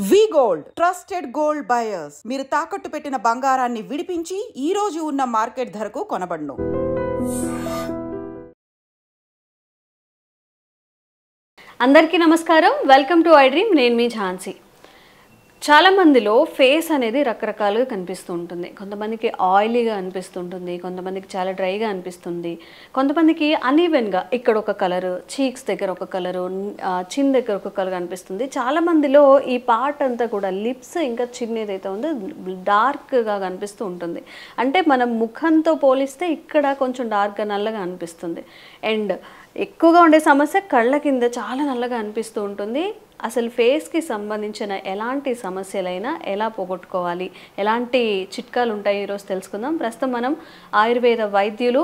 వి gold trusted gold buyers మీరు తాకట్టు పెట్టిన బంగారాన్ని విడిపించి ఈ రోజు ఉన్న మార్కెట్ ధరకు కొనబడును. అందరికీ నమస్కారం. Welcome to I dream. నేను మీ ఝాన్సీ. చాలా మందిలో ఫేస్ అనేది రకరకాలుగా కనిపిస్తూ ఉంటుంది. కొంతమందికి ఆయిలీగా అనిపిస్తుంటుంది, కొంతమందికి చాలా డ్రైగా అనిపిస్తుంది, కొంతమందికి అన్ఈవెన్గా ఇక్కడ ఒక కలరు, చీక్స్ దగ్గర ఒక కలరు, చిన్ దగ్గర ఒక కలర్ అనిపిస్తుంది. చాలా మందిలో ఈ పార్ట్ అంతా కూడా లిప్స్ ఇంకా చిన్ ఏదైతే ఉందో డార్క్గా కనిపిస్తూ ఉంటుంది. అంటే మనం ముఖంతో పోలిస్తే ఇక్కడ కొంచెం డార్క్గా నల్లగా అనిపిస్తుంది. అండ్ ఎక్కువగా ఉండే సమస్య కళ్ళ కింద చాలా నల్లగా అనిపిస్తూ ఉంటుంది. అసలు ఫేస్కి సంబంధించిన ఎలాంటి సమస్యలైనా ఎలా పోగొట్టుకోవాలి, ఎలాంటి చిట్కాలు ఉంటాయి ఈరోజు తెలుసుకుందాం. ప్రస్తుతం మనం ఆయుర్వేద వైద్యులు,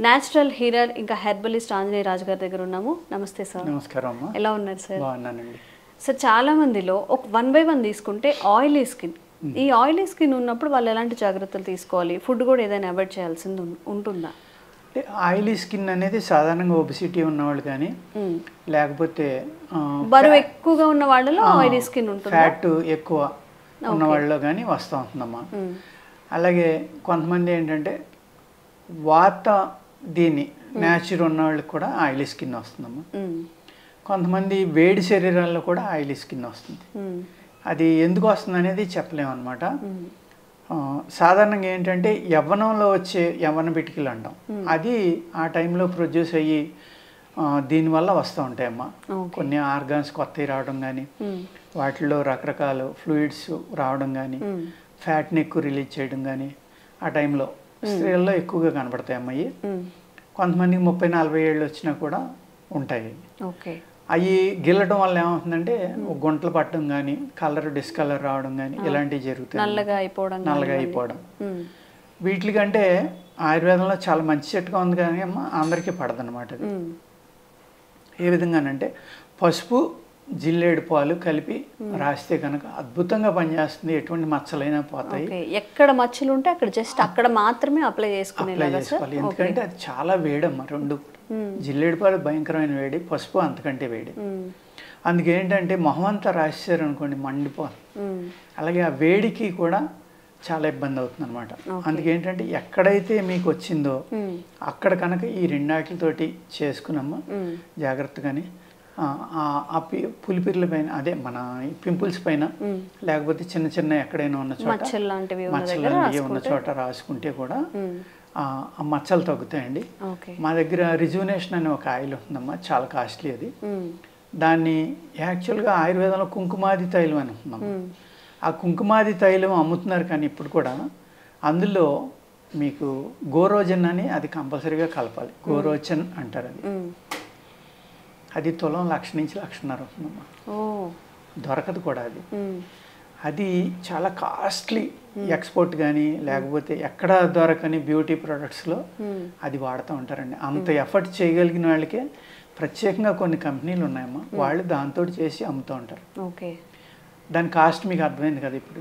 న్యాచురల్ హీరర్ ఇంకా హెర్బలిస్ట్ ఆంజనేయ రాజు గారి దగ్గర ఉన్నాము. నమస్తే సార్. నమస్కారం. ఎలా ఉన్నారు సార్? బాగున్నానండి సార్. చాలా మందిలో ఒక 1 by 1 తీసుకుంటే ఆయిలీ స్కిన్, ఈ ఆయిలీ స్కిన్ ఉన్నప్పుడు వాళ్ళు ఎలాంటి జాగ్రత్తలు తీసుకోవాలి? ఫుడ్ కూడా ఏదైనా అవాయిడ్ చేయాల్సింది ఉంటుందా? ఆయిలీ స్కిన్ అనేది సాధారణంగా ఒబిసిటీ ఉన్నవాళ్ళు కానీ లేకపోతే బరువు ఎక్కువగా ఉన్న వాళ్ళలో ఆయిలీ స్కిన్ ఉంటుంది, ఫ్యాట్ ఎక్కువ ఉన్న వాళ్ళలో కానీ వస్తూ ఉంటుందమ్మా. అలాగే కొంతమంది ఏంటంటే దీన్ని న్యాచురల్ ఉన్న వాళ్ళకి కూడా ఆయిలీ స్కిన్ వస్తుందమ్మా. కొంతమంది వేడి శరీరాల్లో కూడా ఆయిలీ స్కిన్ వస్తుంది. అది ఎందుకు వస్తుంది అనేది చెప్పలేము అనమాట. సాధారణంగా ఏంటంటే యవ్వనంలో వచ్చే యవ్వన పిటికలు అంటాం, అది ఆ టైంలో ప్రొడ్యూస్ అయ్యి దీనివల్ల వస్తూ ఉంటాయమ్మా. కొన్ని ఆర్గాన్స్ కొత్తవి రావడం కానీ, వాటిల్లో రకరకాల ఫ్లూయిడ్స్ రావడం కానీ, ఫ్యాట్ని ఎక్కువ రిలీజ్ చేయడం కానీ ఆ టైంలో స్త్రీల్లో ఎక్కువగా కనబడతాయి అమ్మాయి. కొంతమందికి 30-40 ఏళ్ళు వచ్చినా కూడా ఉంటాయి. అవి గిల్లడం వల్ల ఏమవుతుందంటే గుంటలు పట్టడం కానీ, కలర్ డిస్కలర్ రావడం కానీ ఇలాంటివి జరుగుతాయి, నల్లగా అయిపోవడం. వీటికంటే ఆయుర్వేదంలో చాలా మంచి చెట్టుగా ఉంది కానీ అమ్మ అందరికీ పడదన్నమాట. అది ఏ విధంగానంటే పసుపు, జిల్లేడు పాలు కలిపి రాస్తే కనుక అద్భుతంగా పనిచేస్తుంది. ఎటువంటి మచ్చలైనా పోతాయి. ఎక్కడ మచ్చలు ఉంటే అక్కడ జస్ట్ అక్కడ మాత్రమే అప్లై చేసుకోవాలి. ఎందుకంటే అది చాలా వేడమ్మా. రెండు జిల్లేడు పాలు భయంకరమైన వేడి, పసుపు అంతకంటే వేడి. అందుకేంటంటే మొహం అంతా రాసేసారు అనుకోండి మండిపోవాలి. అలాగే ఆ వేడికి కూడా చాలా ఇబ్బంది అవుతుంది అనమాట. అందుకేంటంటే ఎక్కడైతే మీకు వచ్చిందో అక్కడ కనుక ఈ రెండాటితోటి చేసుకున్నామా జాగ్రత్తగానే ఆ పులిపిర్ల పైన, అదే మన పింపుల్స్ పైన, లేకపోతే చిన్న చిన్న ఎక్కడైనా ఉన్న చోట మచ్చలు లాంటివి ఉన్న చోట రాసుకుంటే కూడా ఆ మచ్చలు తగ్గుతాయండి. మా దగ్గర రిజువనేషన్ అనే ఒక ఆయిల్ ఉంటుందమ్మా, చాలా కాస్ట్లీ అది. దాన్ని యాక్చువల్గా ఆయుర్వేదంలో కుంకుమాది తైలం అని ఉంటుందమ్మా. ఆ కుంకుమాది తైలం అమ్ముతున్నారు కానీ ఇప్పుడు కూడా అందులో మీకు గోరోజన్ అని అది కంపల్సరీగా కలపాలి. గోరోజన్ అంటారు. అది తులం 1,00,000 నుంచి 1,50,000 అవుతుందమ్మా. దొరకదు కూడా అది. అది చాలా కాస్ట్లీ ఎక్స్పోర్ట్ కానీ లేకపోతే ఎక్కడ దొరకని బ్యూటీ ప్రొడక్ట్స్లో అది వాడుతూ ఉంటారండి. అంత ఎఫర్ట్ చేయగలిగిన వాళ్ళకే ప్రత్యేకంగా కొన్ని కంపెనీలు ఉన్నాయమ్మా, వాళ్ళు దాంతో చేసి అమ్ముతూ ఉంటారు. దాని కాస్ట్ మీకు అర్థమైంది కదా ఇప్పుడు.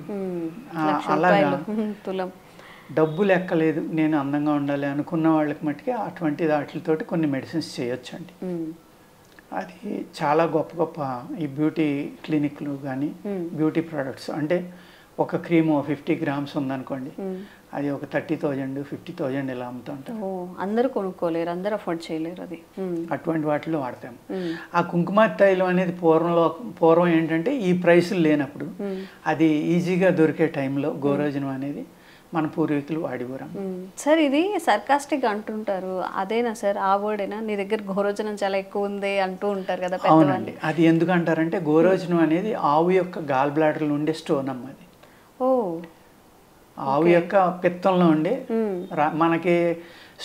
అలాగా డబ్బు లెక్కలేదు, నేను అందంగా ఉండాలి అనుకున్న వాళ్ళకి మట్టుకే అటువంటి వాటితోటి కొన్ని మెడిసిన్స్ చేయొచ్చు అండి. అది చాలా గొప్ప గొప్ప ఈ బ్యూటీ క్లినిక్లు కానీ బ్యూటీ ప్రొడక్ట్స్, అంటే ఒక క్రీమ్ 50 grams ఉందనుకోండి, అది ఒక 30,000 50,000 ఇలా అమ్ముతూ ఉంటారు. అందరూ కొనుక్కోలేరు, అందరూ అఫోర్డ్ చేయలేరు. అది అటువంటి వాటిలో వాడతాం. ఆ కుంకుమ తైలం అనేది పూర్వం ఏంటంటే ఈ ప్రైసులు లేనప్పుడు అది ఈజీగా దొరికే టైంలో గోరోజనం అనేది మన పూర్వీకులు వాడిపోరాం. సార్ ఇది సర్కాస్టిక్ అంటుంటారు, అదేనా సార్? ఆ వర్డేనా? నీ దగ్గర గోరోజనం చాలా ఎక్కువ ఉంది అంటూ ఉంటారు కదా. అవునండి. అది ఎందుకు అంటారంటే గోరోజనం అనేది ఆవు యొక్క గాల్ బ్లాడర్లో ఉండే స్టోన్ అమ్మ. అది ఆవు యొక్క పిత్తంలో ఉండే, మనకి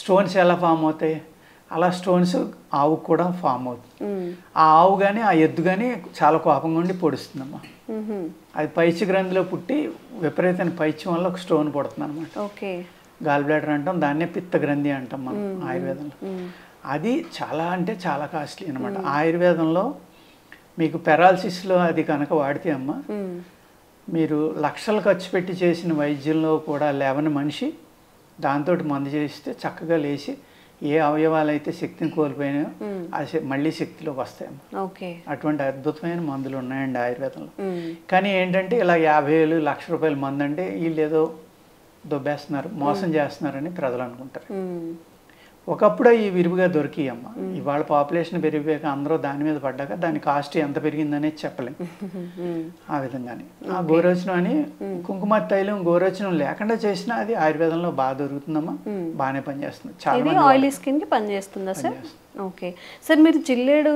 స్టోన్స్ ఎలా ఫామ్ అవుతాయి అలా స్టోన్స్ ఆవు కూడా ఫామ్ అవుతుంది. ఆ ఆవు కానీ ఆ ఎద్దు కానీ చాలా కోపంగా ఉండి పొడుస్తుందమ్మా. అది పైచ్య గ్రంథిలో పుట్టి విపరీతమైన పైత్యం వల్ల ఒక స్టోన్ పుడుతుంది అనమాట. గాల్ బ్లాడర్ అంటాం, దాన్నే పిత్త గ్రంథి అంటాం మనం ఆయుర్వేదంలో. అది చాలా అంటే చాలా కాస్ట్లీ అనమాట. ఆయుర్వేదంలో మీకు పెరాలసిస్లో అది కనుక వాడితే అమ్మ, మీరు లక్షలు ఖర్చు పెట్టి చేసిన వైద్యంలో కూడా లేవని మనిషి దాంతో మందు చేస్తే చక్కగా లేచి ఏ అవయవాలు అయితే శక్తిని కోల్పోయినాయో మళ్ళీ శక్తిలోకి వస్తాయమ్మా. ఓకే. అటువంటి అద్భుతమైన మందులు ఉన్నాయండి ఆయుర్వేదంలో. కానీ ఏంటంటే ఇలా 50,000 1,00,000 రూపాయల మందు అంటే వీళ్ళు ఏదో దొబ్బేస్తున్నారు, మోసం చేస్తున్నారని ప్రజలు అనుకుంటారు. ఒకప్పుడు అవి విరివిగా దొరికియమ్మ. ఇవాళ పాపులేషన్ పెరిగిపోయాక అందరూ దాని మీద పడ్డాక దాని కాస్ట్ ఎంత పెరిగిందనేది చెప్పలేం. ఆ విధంగానే ఆ గోరోచనం అని కుంకుమ తైలం గోరోచనం లేకుండా చేసినా అది ఆయుర్వేదంలో బాగా దొరుకుతుందమ్మా, బాగానే పనిచేస్తుంది. చాలా ఆయిలీ స్కిన్ కి పనిచేస్తుందా సార్? ఓకే సార్, మీరు జిల్లేడు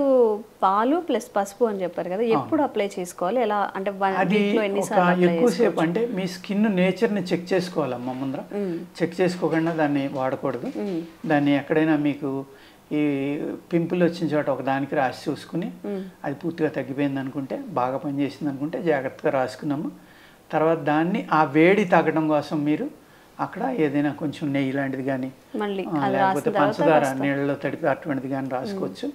పాలు ప్లస్ పసుపు అని చెప్పారు కదా, ఎప్పుడు అప్లై చేసుకోవాలి, ఎలా అంటే అది ఎక్కువసేపు అంటే మీ స్కిన్ నేచర్ని చెక్ చేసుకోవాలమ్మా. ముందర చెక్ చేసుకోకుండా దాన్ని వాడకూడదు. దాన్ని ఎక్కడైనా మీకు ఈ పింపుల్ వచ్చిన చోట ఒక దానికి రాసి చూసుకుని అది పూర్తిగా తగ్గిపోయింది అనుకుంటే, బాగా పనిచేసింది అనుకుంటే జాగ్రత్తగా రాసుకున్నాము. తర్వాత దాన్ని ఆ వేడి తగ్గడం కోసం మీరు అక్కడ ఏదైనా కొంచెం నెయ్యి లాంటిది కానీ లేకపోతే పంచదార నీళ్ళలో తడిపి అటువంటిది కానీ రాసుకోవచ్చు.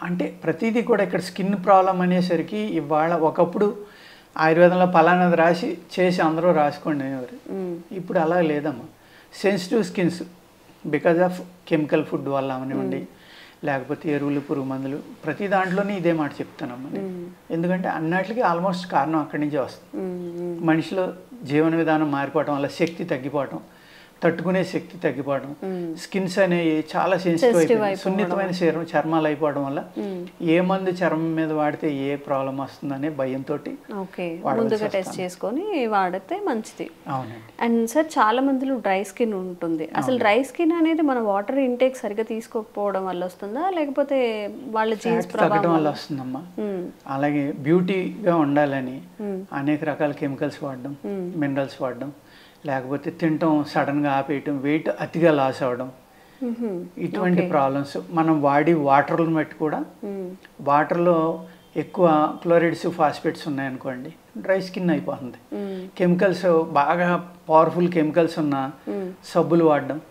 అంటే ప్రతిదీ కూడా ఇక్కడ స్కిన్ ప్రాబ్లం అనేసరికి ఇవాళ ఒకప్పుడు ఆయుర్వేదంలో పలానాది రాసి చేసి అందరూ రాసుకోండి అనేవారు. ఇప్పుడు అలా లేదమ్మా. Sensitive skins because of chemical food వల్ల అవనివ్వండి, లేకపోతే ఎరువులు పురుగు మందులు, ప్రతి దాంట్లోనే ఇదే మాట చెప్తానమ్మా. ఎందుకంటే అన్నిటికీ ఆల్మోస్ట్ కారణం అక్కడి నుంచే వస్తుంది. మనిషిలో జీవన విధానం మారిపోవటం వల్ల శక్తి తగ్గిపోవటం, తట్టుకునే శక్తి తగ్గిపోవడం, స్కిన్స్ అనేవి చాలా సెన్సిటివ్ అయిపోయి సున్నితమైన చర్మాలు అయిపోవడం వల్ల ఏ మందు చర్మం మీద వాడితే ఏ ప్రాబ్లం వస్తుందనే భయంతో ముందుగా టెస్ట్ చేసుకొని వాడితే మంచిది. అవునండి. అండ్ సార్ చాలా మందిలో డ్రై స్కిన్ ఉంటుంది. అసలు డ్రై స్కిన్ అనేది మన వాటర్ ఇంటేక్ సరిగ్గా తీసుకోకపోవడం వల్ల వస్తుందా, లేకపోతే వాళ్ళ జీన్స్ తగ్గడం వల్ల వస్తుందమ్మా? అలాగే బ్యూటీగా ఉండాలని అనేక రకాల కెమికల్స్ వాడడం, మినరల్స్ వాడడం, లేకపోతే తినటం సడన్గా ఆపేయటం, వెయిట్ అతిగా లాస్ అవ్వడం, ఇటువంటి ప్రాబ్లమ్స్. మనం వాడి వాటర్లను బట్టి కూడా, వాటర్లో ఎక్కువ క్లోరైడ్స్ ఫాస్ఫేట్స్ ఉన్నాయనుకోండి డ్రై స్కిన్ అయిపోతుంది. కెమికల్స్ బాగా పవర్ఫుల్ కెమికల్స్ ఉన్న సబ్బులు వాడడం,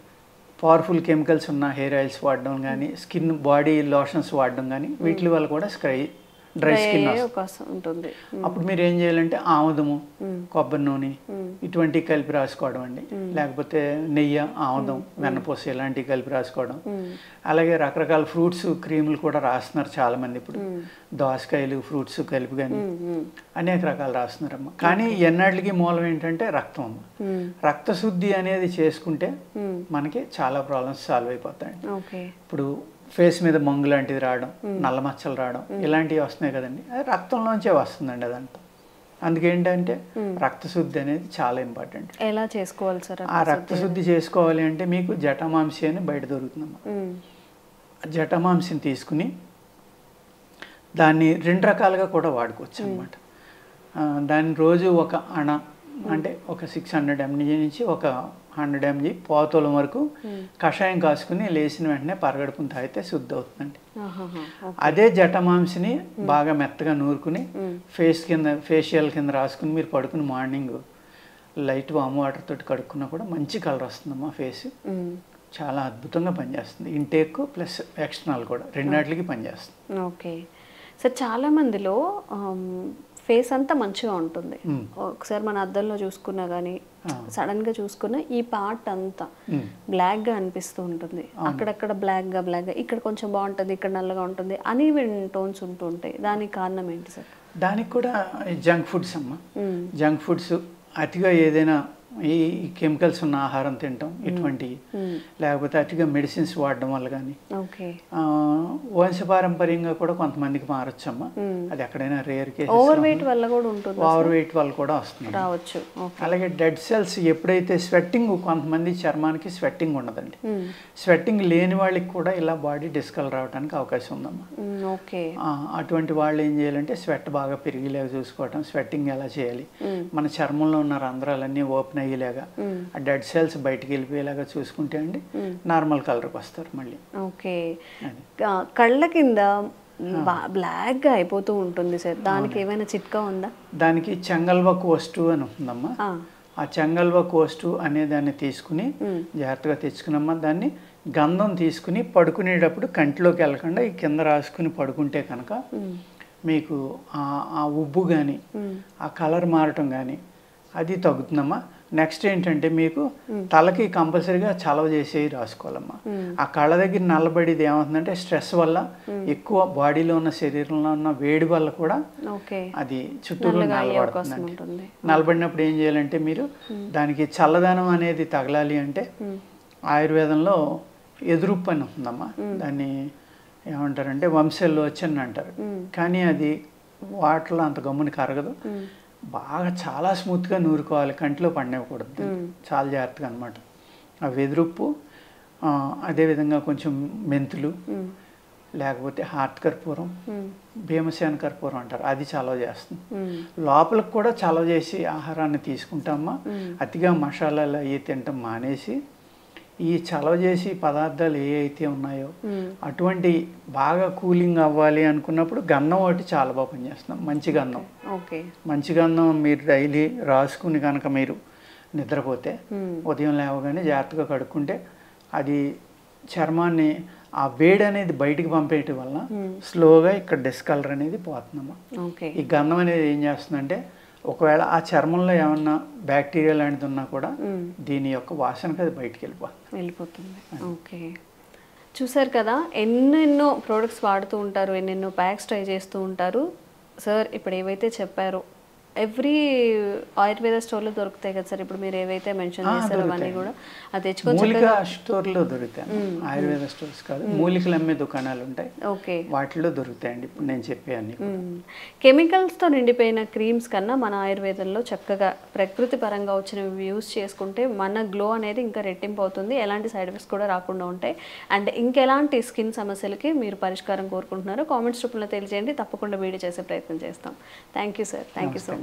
పవర్ఫుల్ కెమికల్స్ ఉన్న హెయిర్ ఆయిల్స్ వాడడం కానీ, స్కిన్ బాడీ లోషన్స్ వాడడం కానీ, వీటి వల్ల కూడా డ్రై స్కిన్ ఉంటుంది. అప్పుడు మీరు ఏం చేయాలంటే ఆముదము, కొబ్బరి నూనె ఇటువంటివి కలిపి రాసుకోవడం అండి. లేకపోతే నెయ్యి, ఆముదం, వెన్నపూస ఇలాంటివి కలిపి రాసుకోవడం. అలాగే రకరకాల ఫ్రూట్స్ క్రీములు కూడా రాస్తున్నారు చాలా మంది ఇప్పుడు. దోసకాయలు ఫ్రూట్స్ కలిపి కానీ అనేక రకాలు రాస్తున్నారమ్మా. కానీ ఎన్నాళ్ళకి మూలం ఏంటంటే రక్తం అమ్మ. రక్తశుద్ధి అనేది చేసుకుంటే మనకి చాలా ప్రాబ్లమ్స్ సాల్వ్ అయిపోతాయి. ఇప్పుడు ఫేస్ మీద మంగు లాంటిది రావడం, నల్ల మచ్చలు రావడం ఇలాంటివి వస్తున్నాయి కదండి, అది రక్తంలోంచే వస్తుందండి అదంతా. అందుకేంటంటే రక్తశుద్ధి అనేది చాలా ఇంపార్టెంట్. ఎలా చేసుకోవాలి సార్ ఆ రక్తశుద్ధి చేసుకోవాలి అంటే మీకు జటామాంసి అని బయట దొరుకుతుందమ్మా. జటామాంసిని తీసుకుని దాన్ని 2 రకాలుగా కూడా వాడుకోవచ్చు అన్నమాట. దాన్ని రోజు ఒక అణ అంటే ఒక 600 mg నుంచి ఒక 100 mg పోతోలం వరకు కషాయం కాసుకుని లేచిన వెంటనే పరగడుపుని తాగితే శుద్ధి అవుతుందండి. అదే జటమాంసిని బాగా మెత్తగా నూరుకుని ఫేషియల్ కింద రాసుకుని మీరు పడుకుని మార్నింగ్ లైట్ వామ్ వాటర్ తోటి కడుక్కున్నా కూడా మంచి కలర్ వస్తుందమ్మా. ఫేస్ చాలా అద్భుతంగా పనిచేస్తుంది. ఇంటేక్ ప్లస్ ఎక్స్టర్నల్ కూడా రెండాటికి పనిచేస్తుంది. ఓకే సార్, చాలా మందిలో ఫేస్ అంతా మంచిగా ఉంటుంది, ఒకసారి మన అద్దంలో చూసుకున్నా కానీ సడన్గా చూసుకున్నా ఈ పార్ట్ అంతా బ్లాక్గా అనిపిస్తూ ఉంటుంది. అక్కడక్కడ బ్లాక్గా ఇక్కడ కొంచెం బాగుంటుంది, ఇక్కడ నల్లగా ఉంటుంది, అనీవెన్ టోన్స్ ఉంటూ ఉంటాయి. దానికి కారణం ఏంటి సార్? దానికి కూడా జంక్ ఫుడ్స్ అమ్మా. జంక్ ఫుడ్స్ అతిగా ఏదైనా ఈ కెమికల్స్ ఉన్న ఆహారం తినటం ఇటువంటివి, లేకపోతే అతిగా మెడిసిన్స్ వాడడం వల్ల కానీ, వంశపారంపర్యంగా కూడా కొంతమందికి మారొచ్చమ్మా. అది ఎక్కడైనా రేర్ కేసెస్. ఓవర్ వెయిట్ వల్ల కూడా ఉంటుంది, ఓవర్ వెయిట్ వల్ల కూడా వస్తుంది రావచ్చు. అలాగే డెడ్ సెల్స్ ఎప్పుడైతే స్వెట్టింగ్, కొంతమంది చర్మానికి స్వెట్టింగ్ ఉండదండి, స్వెట్టింగ్ లేని వాళ్ళకి కూడా ఇలా బాడీ డిస్కలర్ రావడానికి అవకాశం ఉందమ్మా. అటువంటి వాళ్ళు ఏం చేయాలంటే స్వెట్ బాగా పెరిగేలాగా చూసుకోవటం, స్వెట్టింగ్ ఎలా చేయాలి, మన చర్మంలో ఉన్న రంధ్రాలన్నీ ఓపెన్ అయ్యేలాగా, ఆ డెడ్ సెల్స్ బయటికి వెళ్ళిపోయేలాగా చూసుకుంటే అండి నార్మల్ కలర్కి వస్తారు మళ్ళీ. ఓకే, కళ్ళ కింద బ్లాక్ గా అయిపోతూ ఉంటుంది సార్, దానికి ఏమైనా చిట్కా ఉందా? దానికి చెంగల్వ కోస్టు అని ఉంటుందమ్మా. ఆ చెంగల్వ కోస్టు అనే దాన్ని తీసుకుని జాగ్రత్తగా తెచ్చుకున్నమ్మా. దాన్ని గంధం తీసుకుని పడుకునేటప్పుడు కంటిలోకి వెళ్ళకుండా ఈ కింద రాసుకుని పడుకుంటే కనుక మీకు ఆ ఉబ్బు కానీ ఆ కలర్ మారటం కానీ అది తగ్గుతుందమ్మా. నెక్స్ట్ ఏంటంటే మీకు తలకి కంపల్సరీగా చలవ చేసేవి రాసుకోవాలమ్మా. ఆ కళ్ళ దగ్గర నల్లబడిది ఏమవుతుందంటే స్ట్రెస్ వల్ల ఎక్కువ బాడీలో ఉన్న శరీరంలో ఉన్న వేడి వల్ల కూడా అది చుట్టూరు నల్లబడుతుందండి. నల్లబడినప్పుడు ఏం చేయాలంటే మీరు దానికి చల్లదనం అనేది తగలాలి అంటే ఆయుర్వేదంలో ఎదురుప్పు అని ఉంటుందమ్మా. దాన్ని ఏమంటారంటే వంశల్లో వచ్చని అంటారు. కానీ అది వాటర్లో అంత గమ్ముని కరగదు. బాగా చాలా స్మూత్గా నూరుకోవాలి, కంటిలో పడినవ్వకూడదు, చాలా జాగ్రత్తగా అనమాట. ఆ వెదురుప్పు, అదేవిధంగా కొంచెం మెంతులు, లేకపోతే హార్ట్ కర్పూరం, భీమసేన కర్పూరం అంటారు, అది చలవ చేస్తుంది. లోపలికి కూడా చలవ చేసి ఆహారాన్ని తీసుకుంటామా. అతిగా మసాలాలు అవి తినటం మానేసి ఈ చలవ చేసి పదార్థాలు ఏ అయితే ఉన్నాయో అటువంటి బాగా కూలింగ్ అవ్వాలి అనుకున్నప్పుడు గంధం ఒకటి చాలా బాగా పనిచేస్తున్నాం. మంచి గంధం మీరు డైలీ రాసుకుని కనుక మీరు నిద్రపోతే ఉదయం లేవగానే జాగ్రత్తగా కడుక్కుంటే అది చర్మాన్ని ఆ వేడి అనేది బయటికి పంపేయటం వల్ల స్లోగా ఇక్కడ డిస్కలర్ అనేది పోతుందమ్మా. ఈ గంధం అనేది ఏం చేస్తుందంటే ఒకవేళ ఆ చర్మంలో ఏమన్నా బ్యాక్టీరియా లాంటిది ఉన్నా కూడా దీని యొక్క వాసనకి అది బయటికి వెళ్ళిపోతుంది. ఓకే, చూసారు కదా, ఎన్నెన్నో ప్రోడక్ట్స్ వాడుతూ ఉంటారు, ఎన్నెన్నో ప్యాక్స్ ట్రై చేస్తూ ఉంటారు. సార్ ఇప్పుడు ఏవైతే చెప్పారో ఎవ్రీ ఆయుర్వేద స్టోర్లో దొరుకుతాయి కదా సార్, ఇప్పుడు మీరు ఏవైతే మెన్షన్ చేశారో అవన్నీ కూడా అది తెచ్చుకోవచ్చు. స్టోర్లో దొరుకుతాయి, ఆయుర్వేద స్టోర్స్ కాదు, మూలికలు అమ్మే దుకాణాలు ఉంటాయి, ఓకే, వాటిలో దొరుకుతాయండి. ఇప్పుడు నేను చెప్పాను కెమికల్స్తో నిండిపోయిన క్రీమ్స్ కన్నా మన ఆయుర్వేదంలో చక్కగా ప్రకృతి పరంగా వచ్చినవి యూస్ చేసుకుంటే మన గ్లో అనేది ఇంకా రెట్టింపు అవుతుంది, ఎలాంటి సైడ్ ఎఫెక్ట్స్ కూడా రాకుండా ఉంటాయి. అండ్ ఇంకెలాంటి స్కిన్ సమస్యలకి మీరు పరిష్కారం కోరుకుంటున్నారో కామెంట్స్ రూపంలో తెలియజేయండి, తప్పకుండా వీడియో చేసే ప్రయత్నం చేస్తాం. Thank you sir, thank you so much.